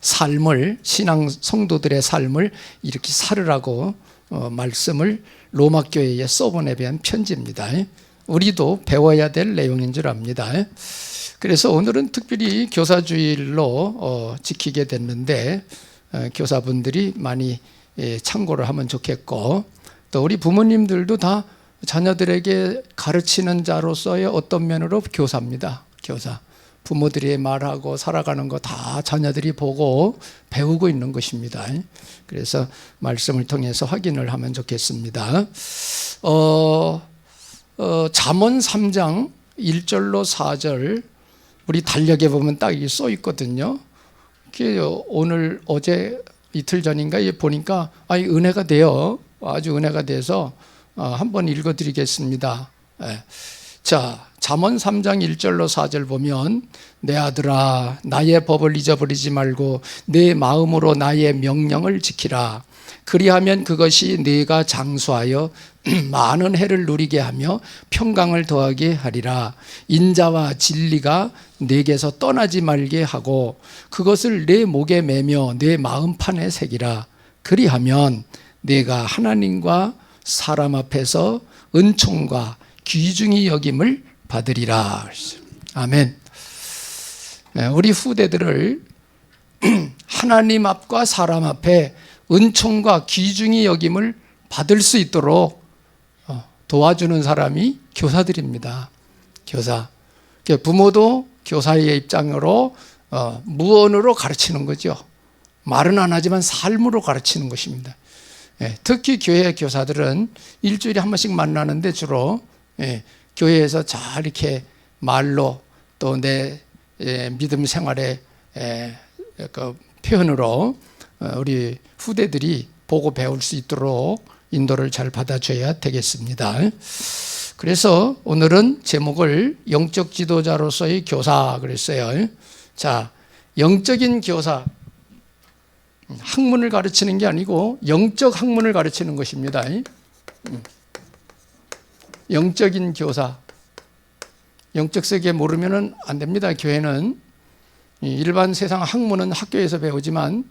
삶을, 신앙 성도들의 삶을 이렇게 살으라고 말씀을 로마 교회에 써보내온 편지입니다. 우리도 배워야 될 내용인 줄 압니다. 그래서 오늘은 특별히 교사주일로 지키게 됐는데 교사분들이 많이 참고를 하면 좋겠고, 또 우리 부모님들도 다 자녀들에게 가르치는 자로서의 어떤 면으로 교사입니다. 교사. 부모들이 말하고 살아가는 거 다 자녀들이 보고 배우고 있는 것입니다. 그래서 말씀을 통해서 확인을 하면 좋겠습니다. 잠언 3장 1절로 4절 우리 달력에 보면 딱 이게 써 있거든요. 오늘 어제 이틀 전인가 보니까 은혜가 돼요. 아주 은혜가 돼서 한번 읽어드리겠습니다. 자, 잠언 3장 1절로 4절 보면, 내 아들아 나의 법을 잊어버리지 말고 내 마음으로 나의 명령을 지키라. 그리하면 그것이 네가 장수하여 많은 해를 누리게 하며 평강을 더하게 하리라. 인자와 진리가 네게서 떠나지 말게 하고 그것을 내 목에 매며 내 마음판에 새기라. 그리하면 네가 하나님과 사람 앞에서 은총과 귀중히 여김을 받으리라. 아멘. 우리 후대들을 하나님 앞과 사람 앞에 은총과 귀중히 여김을 받을 수 있도록 도와주는 사람이 교사들입니다. 교사. 부모도 교사의 입장으로 무언으로 가르치는 거죠. 말은 안 하지만 삶으로 가르치는 것입니다. 특히 교회 교사들은 일주일에 한 번씩 만나는데 주로 교회에서 잘 이렇게 말로 또 내 믿음 생활의 그 표현으로 우리 후대들이 보고 배울 수 있도록 인도를 잘 받아줘야 되겠습니다. 그래서 오늘은 제목을 영적 지도자로서의 교사 그랬어요. 자, 영적인 교사, 학문을 가르치는 게 아니고 영적 학문을 가르치는 것입니다. 영적인 교사. 영적 세계 모르면 안 됩니다. 교회는 일반 세상 학문은 학교에서 배우지만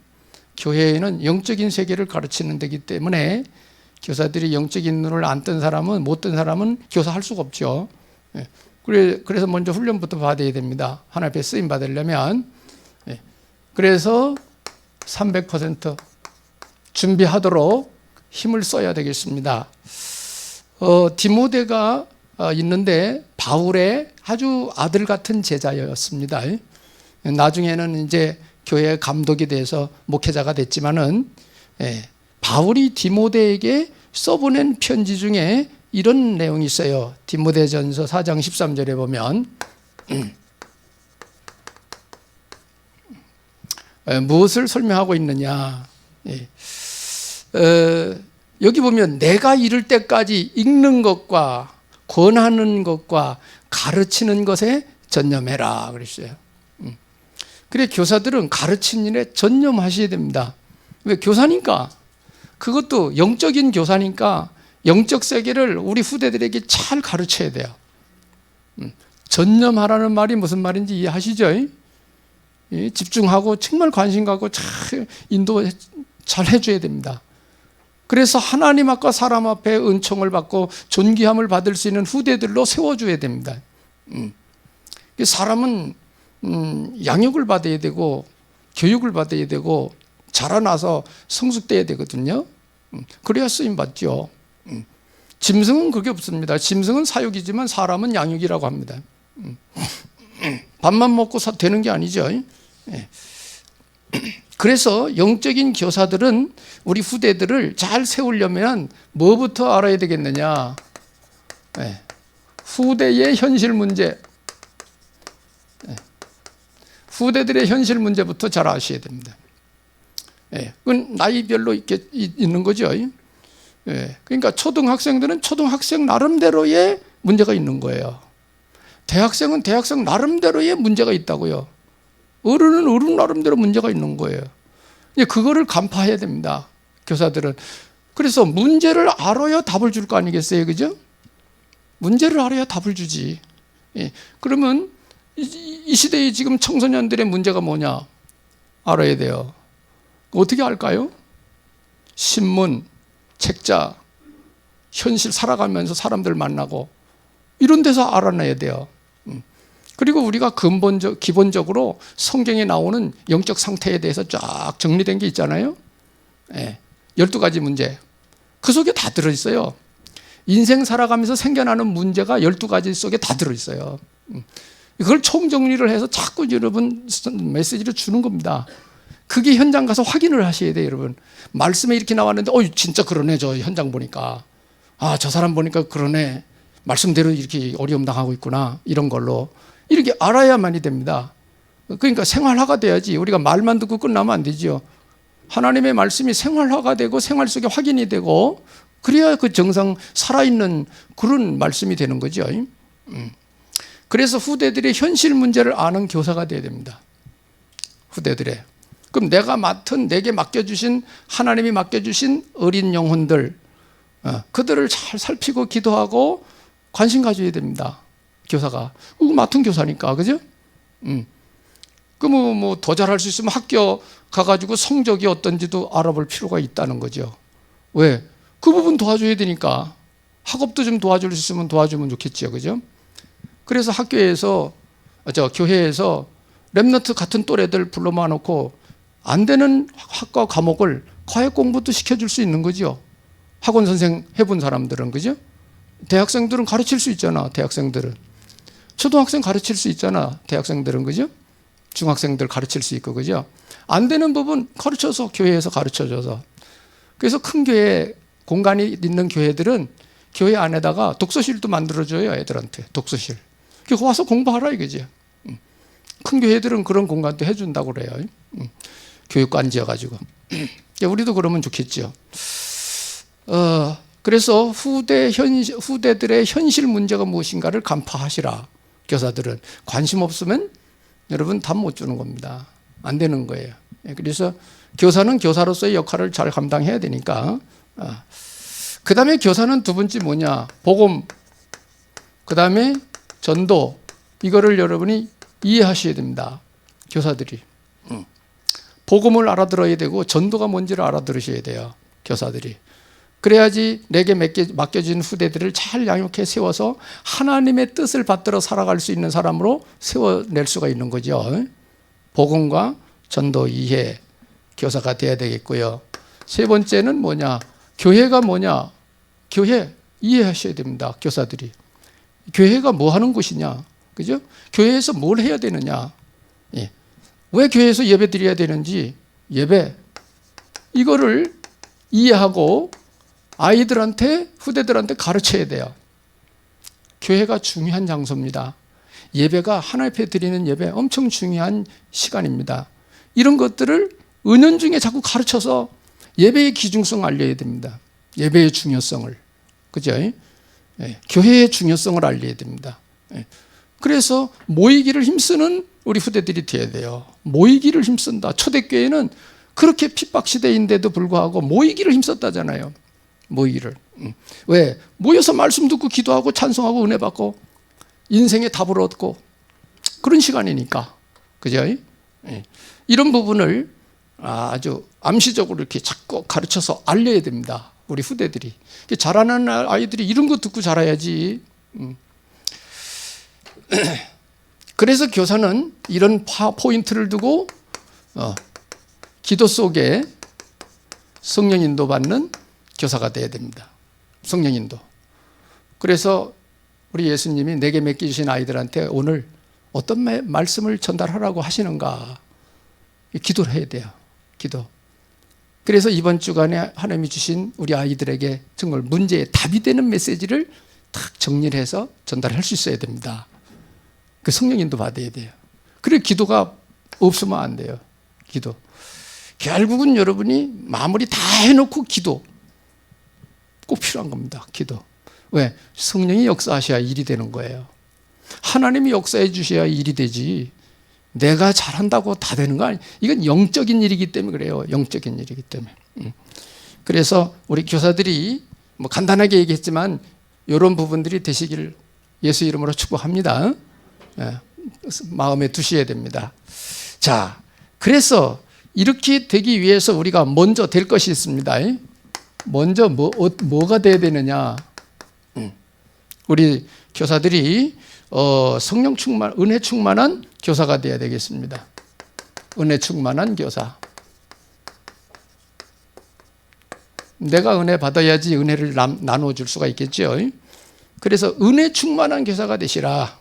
교회에는 영적인 세계를 가르치는 데기 때문에 교사들이 영적인 눈을 안 뜬 사람은, 못 뜬 사람은 교사할 수가 없죠. 그래서 먼저 훈련부터 받아야 됩니다. 하나님 앞에 쓰임 받으려면. 그래서 300% 준비하도록 힘을 써야 되겠습니다. 디모데가 있는데 바울의 아주 아들 같은 제자였습니다. 나중에는 이제 교회 감독이 돼서 목회자가 됐지만은 바울이 디모데에게 써보낸 편지 중에 이런 내용이 있어요. 디모데전서 4장 13절에 보면 무엇을 설명하고 있느냐. 여기 보면 내가 이를 때까지 읽는 것과 권하는 것과 가르치는 것에 전념해라 그랬어요. 그래 교사들은 가르치는 일에 전념하셔야 됩니다. 왜? 교사니까. 그것도 영적인 교사니까 영적 세계를 우리 후대들에게 잘 가르쳐야 돼요. 전념하라는 말이 무슨 말인지 이해하시죠? 집중하고 정말 관심 갖고 잘 인도 잘 해줘야 됩니다. 그래서 하나님 앞과 사람 앞에 은총을 받고 존귀함을 받을 수 있는 후대들로 세워줘야 됩니다. 사람은 양육을 받아야 되고 교육을 받아야 되고 자라나서 성숙돼야 되거든요. 그래야 쓰임 받죠. 짐승은 그게 없습니다. 짐승은 사육이지만 사람은 양육이라고 합니다. 밥만 먹고 되는 게 아니죠. 그래서 영적인 교사들은 우리 후대들을 잘 세우려면 뭐부터 알아야 되겠느냐? 후대의 현실 문제, 후대들의 현실 문제부터 잘 아셔야 됩니다. 그건 나이별로 이렇게 있는 거죠. 그러니까 초등학생들은 초등학생 나름대로의 문제가 있는 거예요. 대학생은 대학생 나름대로의 문제가 있다고요. 어른은 어른 나름대로 문제가 있는 거예요. 그거를 간파해야 됩니다. 교사들은. 그래서 문제를 알아야 답을 줄 거 아니겠어요, 그죠? 문제를 알아야 답을 주지. 그러면 이 시대의 지금 청소년들의 문제가 뭐냐? 알아야 돼요. 어떻게 알까요? 신문, 책자, 현실 살아가면서 사람들 만나고 이런 데서 알아내야 돼요. 그리고 우리가 기본적으로 성경에 나오는 영적 상태에 대해서 쫙 정리된 게 있잖아요. 12가지 문제. 그 속에 다 들어있어요. 인생 살아가면서 생겨나는 문제가 12가지 속에 다 들어있어요. 그걸 총정리를 해서 자꾸 여러분 메시지를 주는 겁니다. 그게 현장 가서 확인을 하셔야 돼요, 여러분. 말씀에 이렇게 나왔는데, 진짜 그러네, 저 현장 보니까. 저 사람 보니까 그러네. 말씀대로 이렇게 어려움 당하고 있구나. 이런 걸로. 이렇게 알아야만이 됩니다. 그러니까 생활화가 돼야지. 우리가 말만 듣고 끝나면 안 되죠. 하나님의 말씀이 생활화가 되고 생활 속에 확인이 되고 그래야 그 정상 살아있는 그런 말씀이 되는 거죠. 그래서 후대들의 현실 문제를 아는 교사가 돼야 됩니다. 후대들의. 그럼 내게 맡겨주신, 하나님이 맡겨주신 어린 영혼들, 그들을 잘 살피고 기도하고 관심 가져야 됩니다. 교사가. 그거 맡은 교사니까, 그죠? 뭐 더 잘할 수 있으면 학교 가가지고 성적이 어떤지도 알아볼 필요가 있다는 거죠. 왜? 그 부분 도와줘야 되니까. 학업도 좀 도와줄 수 있으면 도와주면 좋겠죠, 그죠? 그래서 교회에서 렘넌트 같은 또래들 불러 모아놓고 안 되는 학과 과목을 과외 공부도 시켜줄 수 있는 거죠. 학원 선생 해본 사람들은, 그죠? 대학생들은 가르칠 수 있잖아, 대학생들은. 초등학생 가르칠 수 있잖아, 대학생들은, 그죠? 중학생들 가르칠 수 있고, 그죠? 안 되는 부분 가르쳐서, 교회에서 가르쳐줘서. 그래서 큰 교회, 공간이 있는 교회들은 교회 안에다가 독서실도 만들어줘요, 애들한테. 독서실. 그거 와서 공부하라, 이거지. 큰 교회들은 그런 공간도 해준다고 그래요. 교육관 지어가지고. 우리도 그러면 좋겠죠. 그래서 후대들의 현실 문제가 무엇인가를 간파하시라. 교사들은. 관심 없으면 여러분 답 못 주는 겁니다. 안 되는 거예요. 그래서 교사는 교사로서의 역할을 잘 감당해야 되니까. 그 다음에 교사는 두 번째 뭐냐? 복음. 그 다음에 전도. 이거를 여러분이 이해하셔야 됩니다. 교사들이. 복음을 알아들어야 되고 전도가 뭔지를 알아들으셔야 돼요. 교사들이. 그래야지 내게 맡겨진 후대들을 잘 양육해 세워서 하나님의 뜻을 받들어 살아갈 수 있는 사람으로 세워낼 수가 있는 거죠. 복음과 전도 이해, 교사가 돼야 되겠고요. 세 번째는 뭐냐? 교회가 뭐냐? 교회 이해하셔야 됩니다. 교사들이. 교회가 뭐 하는 곳이냐? 그죠? 교회에서 뭘 해야 되느냐? 왜 교회에서 예배 드려야 되는지, 예배. 이거를 이해하고 아이들한테, 후대들한테 가르쳐야 돼요. 교회가 중요한 장소입니다. 예배가 하나님 앞에 드리는 예배 엄청 중요한 시간입니다. 이런 것들을 은연중에 자꾸 가르쳐서 예배의 기중성을 알려야 됩니다. 예배의 중요성을. 그죠? 교회의 중요성을 알려야 됩니다. 그래서 모이기를 힘쓰는 우리 후대들이 돼야 돼요. 모이기를 힘쓴다. 초대교회는 그렇게 핍박시대인데도 불구하고 모이기를 힘썼다잖아요. 모이기를. 왜? 모여서 말씀 듣고 기도하고 찬송하고 은혜 받고 인생의 답을 얻고 그런 시간이니까. 그죠? 이런 부분을 아주 암시적으로 이렇게 자꾸 가르쳐서 알려야 됩니다. 우리 후대들이. 자라는 아이들이 이런 거 듣고 자라야지. 그래서 교사는 이런 포인트를 두고 기도 속에 성령 인도 받는 교사가 돼야 됩니다. 성령 인도. 그래서 우리 예수님이 내게 맡기신 아이들한테 오늘 어떤 말씀을 전달하라고 하시는가 기도를 해야 돼요. 기도. 그래서 이번 주간에 하나님이 주신 우리 아이들에게 정말 문제에 답이 되는 메시지를 딱 정리를 해서 전달할 수 있어야 됩니다. 그 성령 인도 받아야 돼요. 그래 기도가 없으면 안 돼요. 기도. 결국은 여러분이 마무리 다 해놓고 기도. 꼭 필요한 겁니다. 기도. 왜? 성령이 역사하셔야 일이 되는 거예요. 하나님이 역사해 주셔야 일이 되지. 내가 잘한다고 다 되는 거 아니에요. 이건 영적인 일이기 때문에 그래요. 영적인 일이기 때문에. 그래서 우리 교사들이 뭐 간단하게 얘기했지만 이런 부분들이 되시기를 예수 이름으로 축복합니다. 마음에 두셔야 됩니다. 자, 그래서 이렇게 되기 위해서 우리가 먼저 될 것이 있습니다. 먼저 뭐가 돼야 되느냐? 우리 교사들이 성령 충만, 은혜 충만한 교사가 돼야 되겠습니다. 은혜 충만한 교사. 내가 은혜 받아야지 은혜를 나눠줄 수가 있겠죠. 그래서 은혜 충만한 교사가 되시라.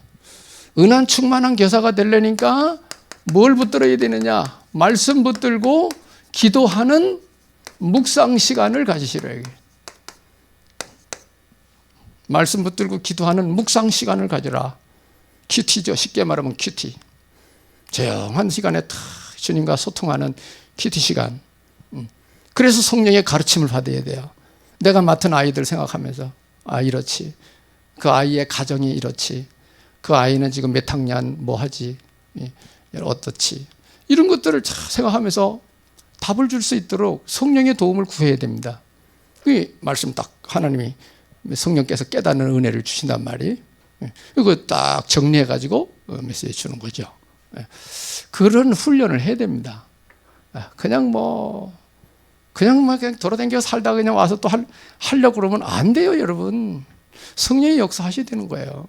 은한 충만한 교사가 되려니까 뭘 붙들어야 되느냐? 말씀 붙들고 기도하는 묵상 시간을 가지시라. 말씀 붙들고 기도하는 묵상 시간을 가지라. 큐티죠. 쉽게 말하면 큐티. 조용한 시간에 탁 주님과 소통하는 큐티 시간. 그래서 성령의 가르침을 받아야 돼요. 내가 맡은 아이들 생각하면서 이렇지. 그 아이의 가정이 이렇지. 그 아이는 지금 몇 학년 뭐 하지. 어떻지. 이런 것들을 생각하면서 답을 줄 수 있도록 성령의 도움을 구해야 됩니다. 이 말씀 딱 하나님이 성령께서 깨닫는 은혜를 주신단 말이에요. 이거 딱 정리해가지고 메시지 주는 거죠. 그런 훈련을 해야 됩니다. 그냥 돌아다니며 살다가 그냥 와서 또 하려고 그러면 안 돼요, 여러분. 성령의 역사하셔야 되는 거예요.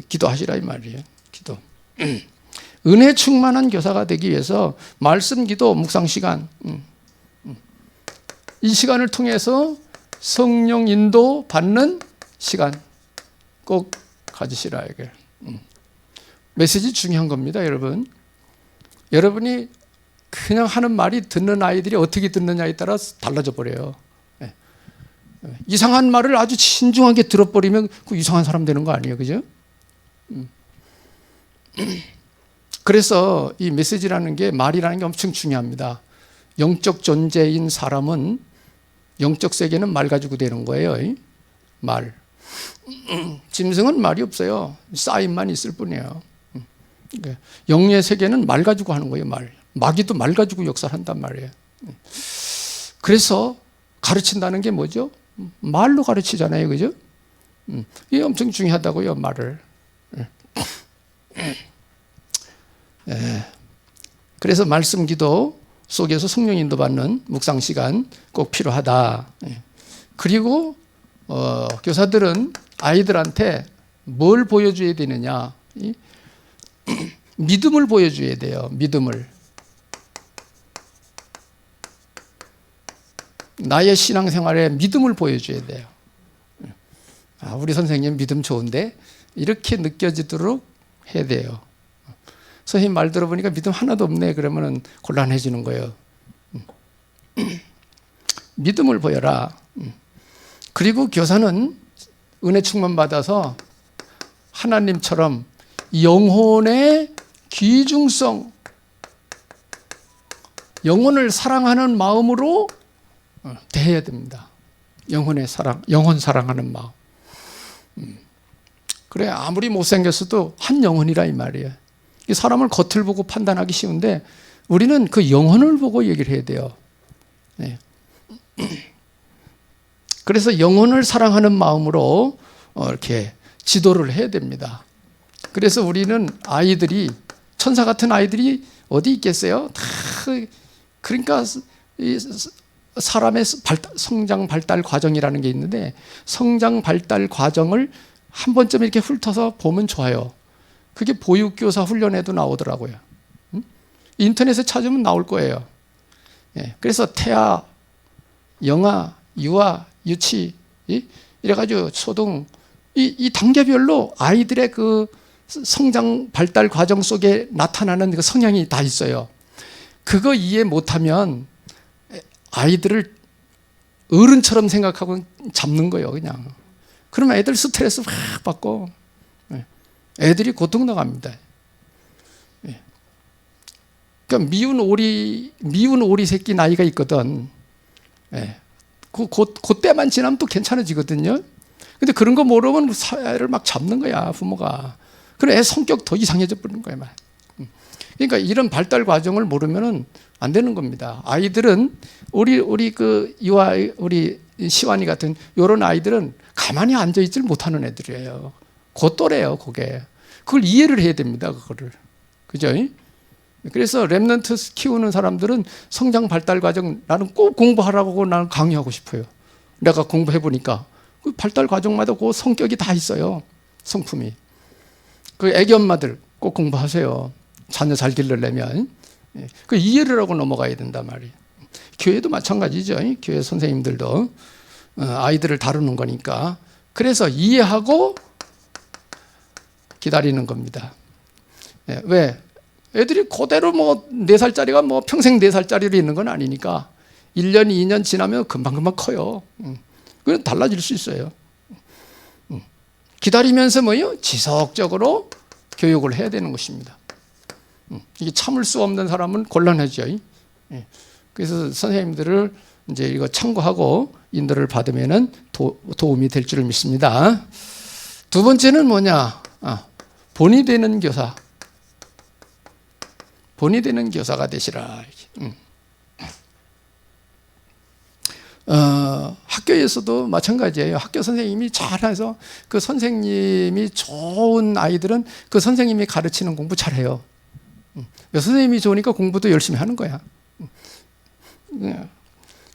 기도하시라 이 말이에요. 기도. 은혜 충만한 교사가 되기 위해서 말씀, 기도, 묵상 시간, 이 시간을 통해서 성령 인도 받는 시간 꼭 가지시라 이게. 메시지 중요한 겁니다, 여러분. 여러분이 그냥 하는 말이 듣는 아이들이 어떻게 듣느냐에 따라 달라져 버려요. 이상한 말을 아주 신중하게 들어버리면 그 이상한 사람 되는 거 아니에요, 그죠? 그래서 이 메시지라는 게, 말이라는 게 엄청 중요합니다. 영적 존재인 사람은 영적 세계는 말 가지고 되는 거예요. 말. 짐승은 말이 없어요. 쌓임만 있을 뿐이에요. 영의 세계는 말 가지고 하는 거예요. 말. 마귀도 말 가지고 역사를 한단 말이에요. 그래서 가르친다는 게 뭐죠? 말로 가르치잖아요, 그죠? 이게 엄청 중요하다고요, 말을. 그래서 말씀 기도 속에서 성령 인도받는 묵상 시간 꼭 필요하다. 그리고 교사들은 아이들한테 뭘 보여줘야 되느냐? 믿음을 보여줘야 돼요. 믿음을. 나의 신앙생활에 믿음을 보여줘야 돼요. 우리 선생님 믿음 좋은데 이렇게 느껴지도록 해야 돼요. 선생님 말 들어보니까 믿음 하나도 없네. 그러면 곤란해지는 거예요. 믿음을 보여라. 그리고 교사는 은혜 충만 받아서 하나님처럼 영혼의 귀중성, 영혼을 사랑하는 마음으로 대해야 됩니다. 영혼의 사랑, 영혼 사랑하는 마음. 그래, 아무리 못생겼어도 한 영혼이라 이 말이에요. 이 사람을 겉을 보고 판단하기 쉬운데 우리는 그 영혼을 보고 얘기를 해야 돼요. 네. 그래서 영혼을 사랑하는 마음으로 이렇게 지도를 해야 됩니다. 그래서 우리는 아이들이, 천사 같은 아이들이 어디 있겠어요? 다 그러니까 사람의 성장 발달 과정이라는 게 있는데, 성장 발달 과정을 한 번쯤 이렇게 훑어서 보면 좋아요. 그게 보육교사 훈련에도 나오더라고요. 인터넷에 찾으면 나올 거예요. 그래서 태아, 영아, 유아, 유치, 이래가지고 초등, 이 단계별로 아이들의 그 성장 발달 과정 속에 나타나는 그 성향이 다 있어요. 그거 이해 못하면 아이들을 어른처럼 생각하고 잡는 거예요, 그냥. 그러면 애들 스트레스 확 받고 애들이 고통 나갑니다. 그러니까 미운 오리 새끼 나이가 있거든. 그때만 지나면 또 괜찮아지거든요. 근데 그런 거 모르면 애를 막 잡는 거야, 부모가. 그래, 애 성격 더 이상해져 버리는 거야, 막. 그러니까 이런 발달 과정을 모르면은 안 되는 겁니다. 아이들은 우리 그 유아, 우리 시완이 같은 이런 아이들은 가만히 앉아 있질 못하는 애들이에요. 그 또래예요, 그게. 그걸 이해를 해야 됩니다, 그거를. 그죠? 그래서 렘넌트 키우는 사람들은 성장 발달 과정 나는 꼭 공부하라고 나는 강요하고 싶어요. 내가 공부해 보니까 그 발달 과정마다 그 성격이 다 있어요. 성품이. 그 애기 엄마들 꼭 공부하세요. 자녀 잘 기르려면. 그 이해를 하고 넘어가야 된단 말이에요. 교회도 마찬가지죠. 교회 선생님들도 아이들을 다루는 거니까. 그래서 이해하고 기다리는 겁니다. 왜? 애들이 그대로 뭐 4살짜리가 뭐 평생 4살짜리로 있는 건 아니니까 1년, 2년 지나면 금방금방 커요. 그건 달라질 수 있어요. 기다리면서 뭐요? 지속적으로 교육을 해야 되는 것입니다. 이게 참을 수 없는 사람은 곤란하죠. 그래서 선생님들을 이제 이거 참고하고 인도를 받으면은 도움이 될 줄 믿습니다. 두 번째는 뭐냐? 본이 되는 교사. 본이 되는 교사가 되시라. 학교에서도 마찬가지예요. 학교 선생님이 잘해서 그 선생님이 좋은 아이들은 그 선생님이 가르치는 공부 잘해요. 선생님이 좋으니까 공부도 열심히 하는 거야.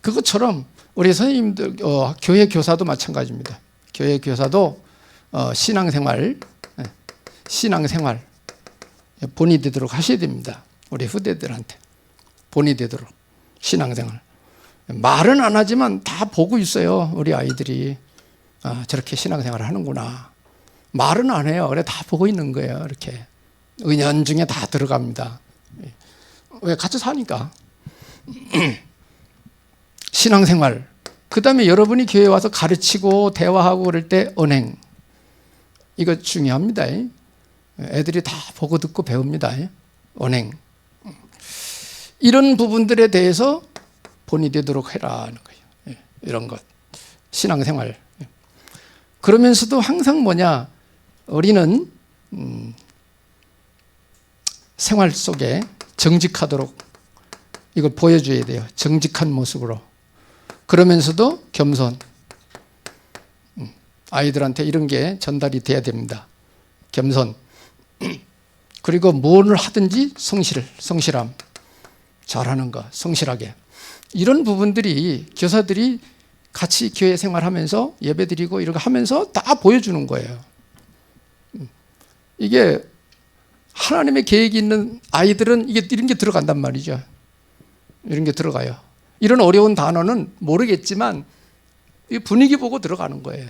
그것처럼 우리 선생님들, 교회 교사도 마찬가지입니다. 교회 교사도 신앙생활 본이 되도록 하셔야 됩니다. 우리 후대들한테 본이 되도록 신앙생활. 말은 안 하지만 다 보고 있어요. 우리 아이들이 저렇게 신앙생활을 하는구나. 말은 안 해요. 그래 다 보고 있는 거예요. 이렇게 은연중에 다 들어갑니다. 왜? 같이 사니까. 신앙생활. 그 다음에 여러분이 교회에 와서 가르치고 대화하고 그럴 때 언행. 이거 중요합니다. 애들이 다 보고 듣고 배웁니다. 언행. 이런 부분들에 대해서 본이 되도록 해라는 거예요. 이런 것. 신앙생활. 그러면서도 항상 뭐냐? 우리는 생활 속에 정직하도록 이걸 보여줘야 돼요. 정직한 모습으로. 그러면서도 겸손. 아이들한테 이런 게 전달이 돼야 됩니다. 겸손. 그리고 무엇을 하든지 성실함. 잘하는 거, 성실하게. 이런 부분들이 교사들이 같이 교회 생활하면서 예배드리고 이런 거 하면서 다 보여주는 거예요. 이게 하나님의 계획이 있는 아이들은 이런 게 들어간단 말이죠. 이런 게 들어가요. 이런 어려운 단어는 모르겠지만 분위기 보고 들어가는 거예요.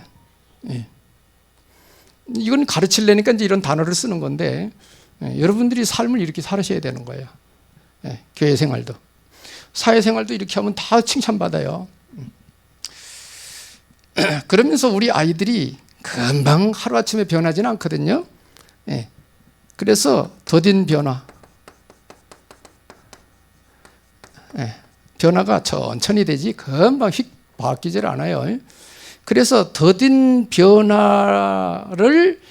이건 가르치려니까 이제 이런 단어를 쓰는 건데 여러분들이 삶을 이렇게 살으셔야 되는 거예요. 교회 생활도. 사회생활도 이렇게 하면 다 칭찬받아요. 그러면서 우리 아이들이 금방 하루아침에 변하지는 않거든요. 그래서 더딘 변화. 변화가 천천히 되지 금방 휙 바뀌질 않아요. 그래서 더딘 변화를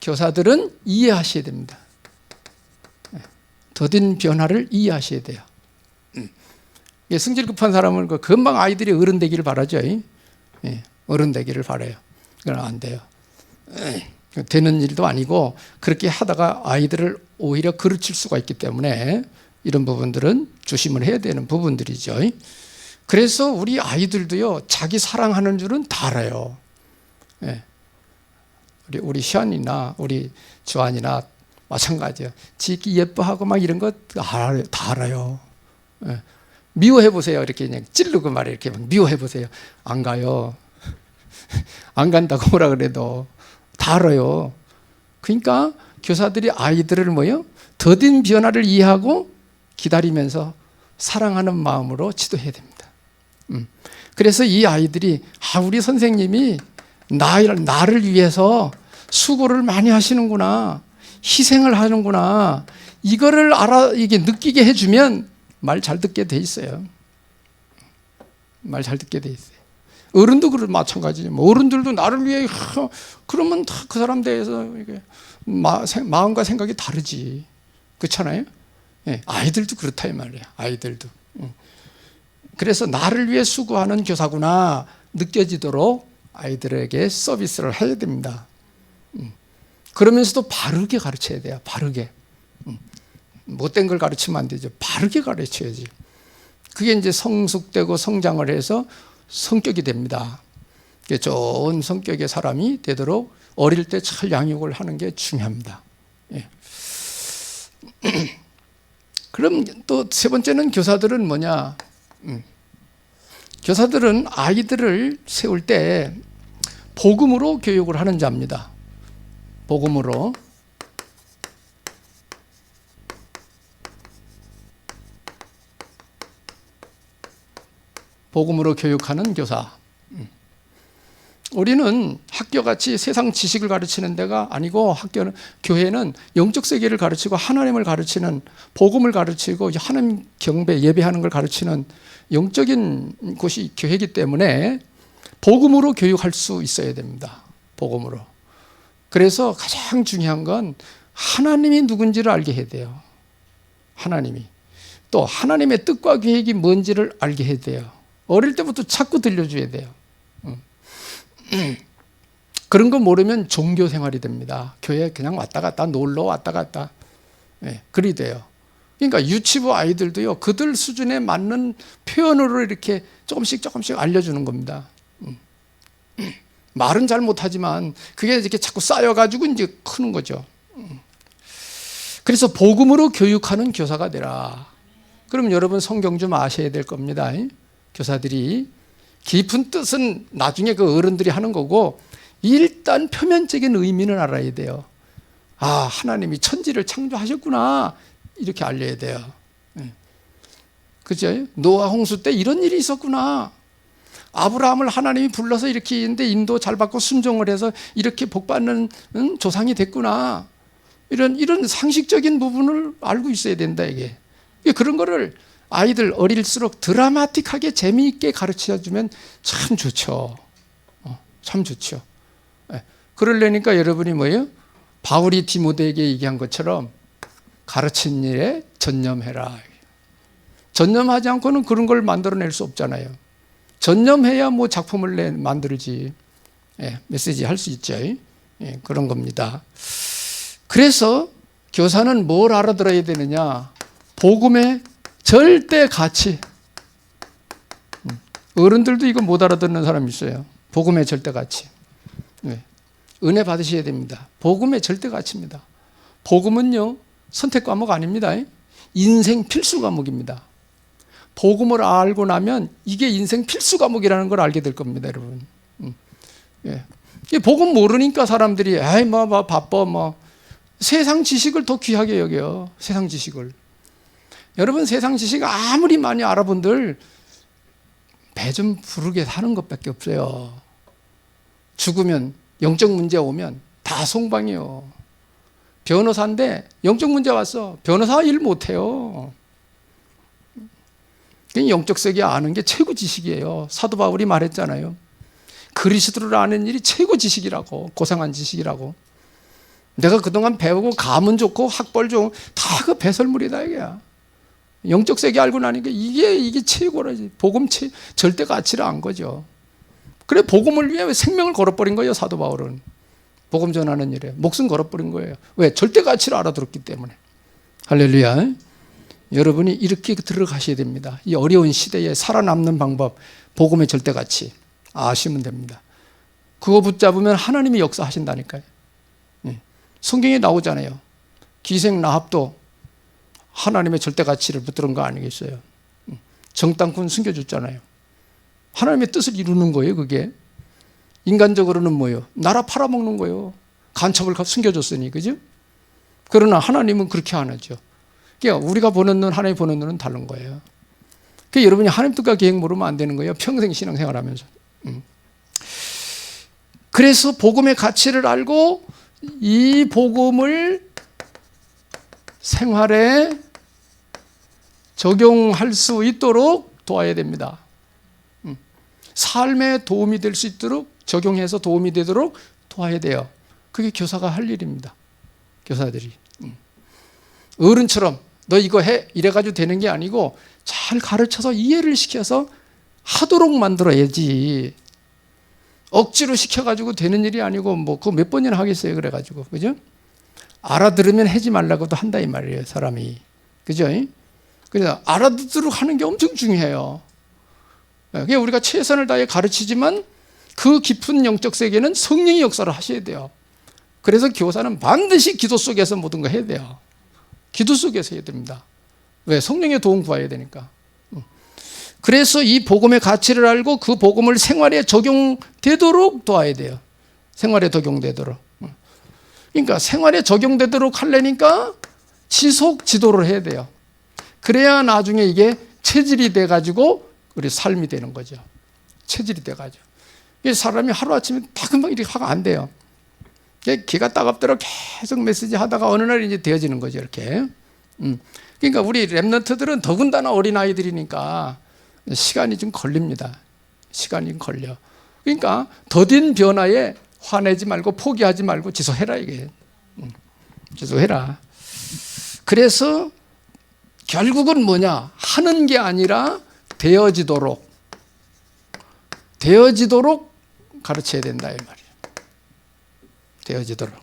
교사들은 이해하셔야 됩니다. 더딘 변화를 이해하셔야 돼요. 승질 급한 사람은 금방 아이들이 어른 되기를 바라죠. 어른 되기를 바라요. 그건 안 돼요. 되는 일도 아니고 그렇게 하다가 아이들을 오히려 그르칠 수가 있기 때문에 이런 부분들은 조심을 해야 되는 부분들이죠. 그래서 우리 아이들도요, 자기 사랑하는 줄은 다 알아요. 우리 시안이나 우리 주한이나 마찬가지예요. 지기 예뻐하고 막 이런 거 다 알아요. 미워해 보세요. 이렇게 그냥 찌르고 말해 이렇게 막 미워해 보세요. 안 가요. 안 간다고 뭐라 그래도 다 알아요. 그러니까 교사들이 아이들을 뭐요? 더딘 변화를 이해하고 기다리면서 사랑하는 마음으로 지도해야 됩니다. 그래서 이 아이들이 우리 선생님이 나를 위해서 수고를 많이 하시는구나, 희생을 하는구나, 이거를 이게 느끼게 해주면 말 잘 듣게 돼 있어요. 말 잘 듣게 돼 있어요. 어른도 마찬가지죠. 어른들도 나를 위해 그러면 다 그 사람 대해서 이게 마음과 생각이 다르지. 그렇잖아요. 아이들도 그렇다 이 말이에요. 아이들도. 그래서 나를 위해 수고하는 교사구나 느껴지도록 아이들에게 서비스를 해야 됩니다. 그러면서도 바르게 가르쳐야 돼요. 바르게. 못된 걸 가르치면 안 되죠. 바르게 가르쳐야지. 그게 이제 성숙되고 성장을 해서 성격이 됩니다. 좋은 성격의 사람이 되도록 어릴 때 잘 양육을 하는 게 중요합니다. 예. 그럼 또 세 번째는 교사들은 뭐냐? 교사들은 아이들을 세울 때 복음으로 교육을 하는 자입니다. 복음으로. 복음으로 교육하는 교사. 우리는 학교같이 세상 지식을 가르치는 데가 아니고 교회는 영적 세계를 가르치고 하나님을 가르치는, 복음을 가르치고 하나님 경배 예배하는 걸 가르치는 영적인 곳이 교회이기 때문에 복음으로 교육할 수 있어야 됩니다. 복음으로. 그래서 가장 중요한 건 하나님이 누군지를 알게 해야 돼요. 하나님이. 또 하나님의 뜻과 계획이 뭔지를 알게 해야 돼요. 어릴 때부터 자꾸 들려줘야 돼요. 그런 거 모르면 종교 생활이 됩니다. 교회 그냥 왔다 갔다 놀러 왔다 갔다. 네, 그리 돼요. 그러니까 유치부 아이들도요, 그들 수준에 맞는 표현으로 이렇게 조금씩 알려주는 겁니다. 말은 잘 못하지만 그게 이렇게 자꾸 쌓여가지고 이제 크는 거죠. 그래서 복음으로 교육하는 교사가 되라. 그럼 여러분 성경 좀 아셔야 될 겁니다. 교사들이 깊은 뜻은 나중에 그 어른들이 하는 거고, 일단 표면적인 의미는 알아야 돼요. 아, 하나님이 천지를 창조하셨구나, 이렇게 알려야 돼요. 그죠? 노아 홍수 때 이런 일이 있었구나. 아브라함을 하나님이 불러서 이렇게 했는데 인도 잘 받고 순종을 해서 이렇게 복받는 조상이 됐구나. 이런 상식적인 부분을 알고 있어야 된다, 이게. 그런 거를 아이들 어릴수록 드라마틱하게 재미있게 가르쳐주면 참 좋죠. 참 좋죠. 그러려니까 여러분이 뭐예요? 바울이 디모데에게 얘기한 것처럼 가르친 일에 전념해라. 전념하지 않고는 그런 걸 만들어낼 수 없잖아요. 전념해야 뭐 작품을 만들지. 메시지 할 수 있죠. 그런 겁니다. 그래서 교사는 뭘 알아들어야 되느냐? 복음의 절대 가치. 어른들도 이거 못 알아듣는 사람이 있어요. 복음의 절대 가치. 은혜 받으셔야 됩니다. 복음의 절대 가치입니다. 복음은요, 선택 과목 아닙니다. 인생 필수 과목입니다. 복음을 알고 나면 이게 인생 필수 과목이라는 걸 알게 될 겁니다, 여러분. 복음 모르니까 사람들이 에이 뭐 바빠 뭐 세상 지식을 더 귀하게 여겨요. 세상 지식을. 여러분, 세상 지식 아무리 많이 알아본들 배 좀 부르게 사는 것밖에 없어요. 죽으면 영적 문제 오면 다 송방이요. 변호사인데 영적 문제 왔어. 변호사 일 못해요. 영적 세계 아는 게 최고 지식이에요. 사도 바울이 말했잖아요. 그리스도를 아는 일이 최고 지식이라고. 고상한 지식이라고. 내가 그동안 배우고 가문 좋고 학벌 좋고 다 그 배설물이다 이게야. 영적 세계 알고 나니까 이게 최고라지. 복음 절대 가치를 안 거죠. 그래, 복음을 위해 생명을 걸어버린 거예요, 사도 바울은. 복음 전하는 일에 목숨 걸어버린 거예요. 왜? 절대 가치를 알아들었기 때문에. 할렐루야. 여러분이 이렇게 들어가셔야 됩니다. 이 어려운 시대에 살아남는 방법, 복음의 절대 가치 아시면 됩니다. 그거 붙잡으면 하나님이 역사하신다니까요. 성경에 나오잖아요. 기생 라합도 하나님의 절대 가치를 붙들은 거 아니겠어요? 정탐꾼 숨겨줬잖아요. 하나님의 뜻을 이루는 거예요, 그게. 인간적으로는 뭐예요? 나라 팔아먹는 거예요. 간첩을 숨겨줬으니, 그죠? 그러나 하나님은 그렇게 안 하죠. 그러니까 우리가 보는 눈, 하나님이 보는 눈은 다른 거예요. 그러니까 여러분이 하나님 뜻과 계획 모르면 안 되는 거예요. 평생 신앙생활 하면서. 그래서 복음의 가치를 알고 이 복음을 생활에 적용할 수 있도록 도와야 됩니다. 삶에 도움이 될 수 있도록 적용해서 도움이 되도록 도와야 돼요. 그게 교사가 할 일입니다. 교사들이. 어른처럼 너 이거 해 이래가지고 되는 게 아니고 잘 가르쳐서 이해를 시켜서 하도록 만들어야지. 억지로 시켜가지고 되는 일이 아니고 뭐 그거 몇 번이나 하겠어요. 그래가지고 그죠? 알아들으면 하지 말라고도 한다 이 말이에요, 사람이. 그죠? 그래서 알아듣도록 하는 게 엄청 중요해요. 그게 우리가 최선을 다해 가르치지만 그 깊은 영적 세계는 성령이 역사를 하셔야 돼요. 그래서 교사는 반드시 기도 속에서 모든 거 해야 돼요. 기도 속에서 해야 됩니다. 왜? 성령의 도움 구해야 되니까. 그래서 이 복음의 가치를 알고 그 복음을 생활에 적용되도록 도와야 돼요. 생활에 적용되도록. 그러니까 생활에 적용되도록 하려니까 지속 지도를 해야 돼요. 그래야 나중에 이게 체질이 돼가지고 우리 삶이 되는 거죠. 체질이 돼가지고. 사람이 하루아침에 다 금방 이렇게 하면 안 돼요. 기가 따갑도록 계속 메시지 하다가 어느 날 이제 되어지는 거죠, 이렇게. 그러니까 우리 랩런트들은 더군다나 어린아이들이니까 시간이 좀 걸립니다. 시간이 좀 걸려. 그러니까 더딘 변화에 화내지 말고 포기하지 말고 지속해라, 이게. 지속해라. 그래서 결국은 뭐냐? 하는 게 아니라 되어지도록 가르쳐야 된다, 이 말이에요. 되어지도록.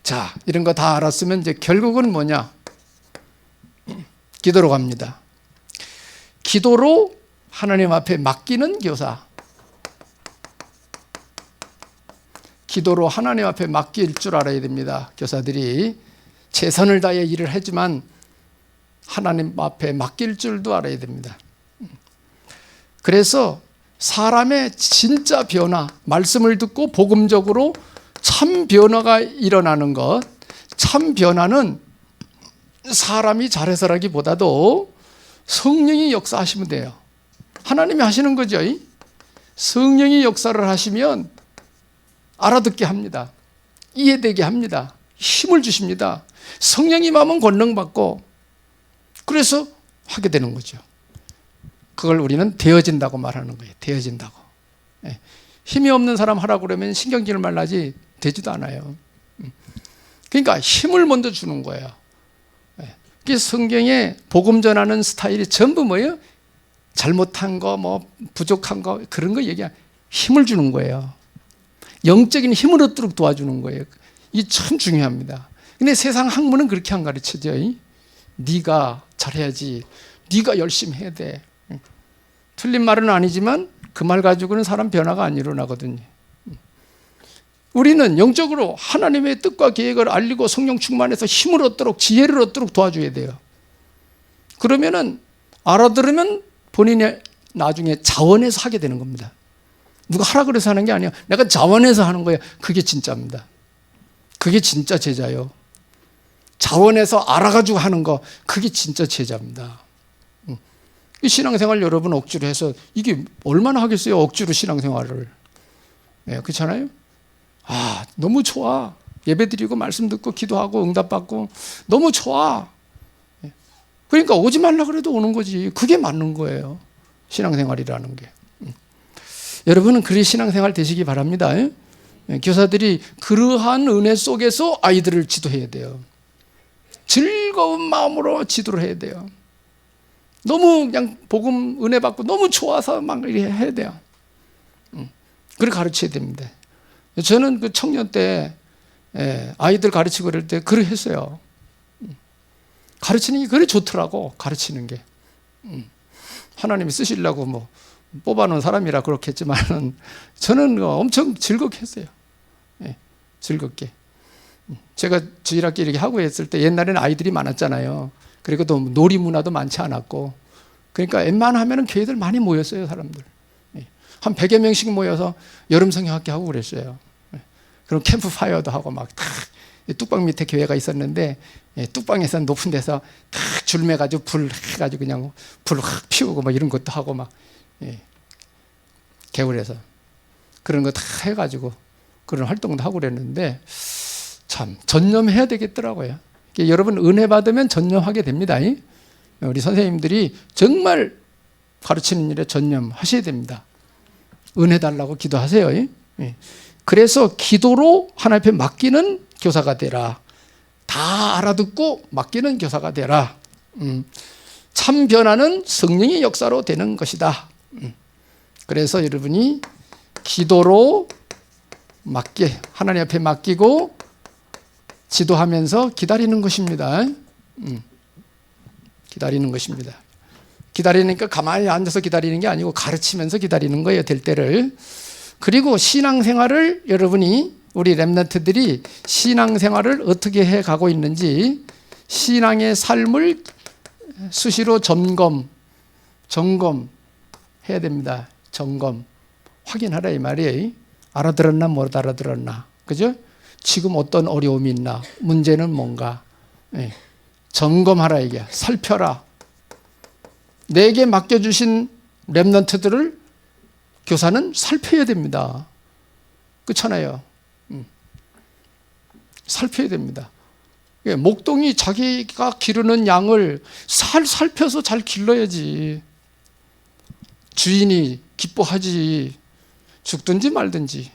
자, 이런 거 다 알았으면 이제 결국은 뭐냐? 기도로 갑니다. 기도로 하나님 앞에 맡기는 교사. 기도로 하나님 앞에 맡길 줄 알아야 됩니다. 교사들이 최선을 다해 일을 하지만 하나님 앞에 맡길 줄도 알아야 됩니다. 그래서 사람의 진짜 변화, 말씀을 듣고 복음적으로 참 변화가 일어나는 것, 참 변화는 사람이 잘해서라기보다도 성령이 역사하시면 돼요. 하나님이 하시는 거죠. 성령이 역사를 하시면 알아듣게 합니다. 이해되게 합니다. 힘을 주십니다. 성령이 마음은 권능받고 그래서 하게 되는 거죠. 그걸 우리는 되어진다고 말하는 거예요. 되어진다고. 힘이 없는 사람 하라고 그러면 신경질을 말라지 되지도 않아요. 그러니까 힘을 먼저 주는 거예요. 성경에 복음 전하는 스타일이 전부 뭐예요? 잘못한 거, 뭐 부족한 거 그런 거 얘기야. 힘을 주는 거예요. 영적인 힘을 얻도록 도와주는 거예요. 이게 참 중요합니다. 근데 세상 학문은 그렇게 안 가르쳐져. 네가 잘해야지. 네가 열심히 해야 돼. 틀린 말은 아니지만 그 말 가지고는 사람 변화가 안 일어나거든요. 우리는 영적으로 하나님의 뜻과 계획을 알리고 성령 충만해서 힘을 얻도록 지혜를 얻도록 도와줘야 돼요. 그러면은 알아들으면 본인이 나중에 자원해서 하게 되는 겁니다. 누가 하라 그래서 하는 게 아니야. 내가 자원해서 하는 거야. 그게 진짜입니다. 그게 진짜 제자요. 자원해서 알아가지고 하는 거 그게 진짜 제자입니다. 이 신앙생활 여러분 억지로 해서 이게 얼마나 하겠어요? 억지로 신앙생활을. 그렇잖아요? 아, 너무 좋아. 예배 드리고 말씀 듣고 기도하고 응답받고 너무 좋아. 그러니까 오지 말라 그래도 오는 거지. 그게 맞는 거예요. 신앙생활이라는 게. 여러분은 그리 신앙생활 되시기 바랍니다. 교사들이 그러한 은혜 속에서 아이들을 지도해야 돼요. 즐거운 마음으로 지도를 해야 돼요. 너무 그냥 복음 은혜 받고 너무 좋아서 막 이렇게 해야 돼요. 그렇게 가르쳐야 됩니다. 저는 그 청년 때 아이들 가르치고 그럴 때 그렇게 했어요. 가르치는 게 그래 좋더라고. 가르치는 게. 하나님이 쓰시려고 뭐 뽑아놓은 사람이라 그렇겠지만 저는 엄청 즐겁게 했어요. 즐겁게. 제가 주일학기 이렇게 하고 했을 때 옛날에는 아이들이 많았잖아요. 그리고 또 놀이 문화도 많지 않았고 그러니까 웬만하면 교회들 많이 모였어요. 사람들. 한 100여 명씩 모여서 여름 성경학교 하고 그랬어요. 그럼 캠프파이어도 하고 막 탁 뚝방 밑에 교회가 있었는데 뚝방에서 높은 데서 탁 줄매가지고 불 해가지고 그냥 불 확 피우고 막 이런 것도 하고 막 개울에서 그런 거 다 해가지고 그런 활동도 하고 그랬는데 참 전념해야 되겠더라고요. 여러분 은혜 받으면 전념하게 됩니다. 우리 선생님들이 정말 가르치는 일에 전념하셔야 됩니다. 은혜 달라고 기도하세요. 그래서 기도로 하나님 앞에 맡기는 교사가 되라. 다 알아듣고 맡기는 교사가 되라. 참 변화는 성령의 역사로 되는 것이다. 그래서 여러분이 기도로 하나님 앞에 맡기고 지도하면서 기다리는 것입니다. 기다리는 것입니다. 기다리니까 가만히 앉아서 기다리는 게 아니고 가르치면서 기다리는 거예요, 될 때를. 그리고 신앙생활을 여러분이, 우리 렘넌트들이 신앙생활을 어떻게 해가고 있는지, 신앙의 삶을 수시로 점검해야 됩니다. 점검. 확인하라 이 말이에요. 알아들었나 못 알아들었나. 그죠? 지금 어떤 어려움이 있나. 문제는 뭔가. 예. 점검하라 이게. 살펴라. 내게 맡겨주신 렘넌트들을 교사는 살펴야 됩니다. 그렇잖아요. 살펴야 됩니다. 목동이 자기가 기르는 양을 살펴서 잘 길러야지. 주인이 기뻐하지. 죽든지 말든지.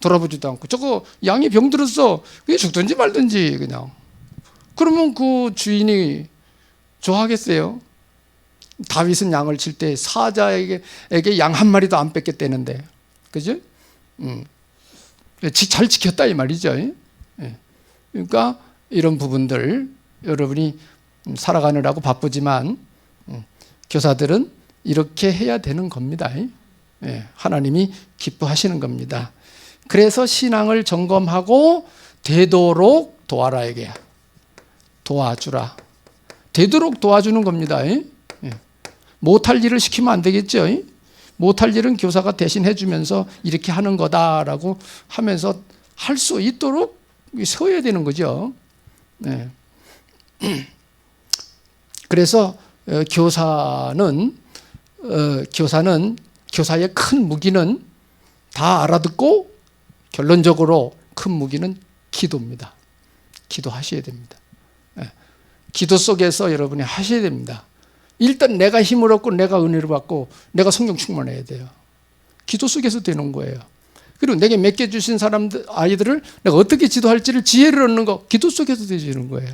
돌아보지도 않고. 저거 양이 병들었어. 그게 죽든지 말든지 그냥. 그러면 그 주인이 좋아하겠어요? 다윗은 양을 칠 때 사자에게 양 한 마리도 안 뺏겼다는데, 그죠? 잘 지켰다 이 말이죠. 그러니까 이런 부분들 여러분이 살아가느라고 바쁘지만 교사들은 이렇게 해야 되는 겁니다. 하나님이 기뻐하시는 겁니다. 그래서 신앙을 점검하고 되도록 도와라 이게. 도와주라. 되도록 도와주는 겁니다. 못할 일을 시키면 안 되겠죠. 못할 일은 교사가 대신 해주면서 이렇게 하는 거다라고 하면서 할 수 있도록 세워야 되는 거죠. 그래서 교사는 교사의 큰 무기는 다 알아듣고 결론적으로 큰 무기는 기도입니다. 기도하셔야 됩니다. 기도 속에서 여러분이 하셔야 됩니다. 일단 내가 힘을 얻고 내가 은혜를 받고 내가 성령 충만해야 돼요. 기도 속에서 되는 거예요. 그리고 내게 맡겨주신 사람들, 아이들을 내가 어떻게 지도할지를 지혜를 얻는 거, 기도 속에서 되는 거예요.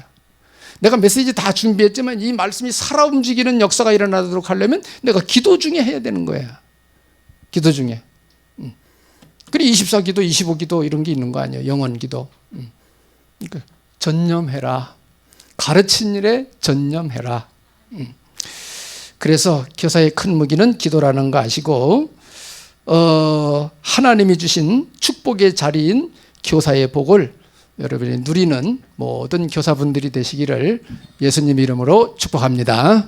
내가 메시지 다 준비했지만 이 말씀이 살아 움직이는 역사가 일어나도록 하려면 내가 기도 중에 해야 되는 거예요. 기도 중에. 그리고 24기도, 25기도 이런 게 있는 거 아니에요. 영원 기도. 그러니까 전념해라. 가르친 일에 전념해라. 그래서 교사의 큰 무기는 기도라는 거 아시고, 하나님이 주신 축복의 자리인 교사의 복을 여러분이 누리는 모든 교사분들이 되시기를 예수님 이름으로 축복합니다.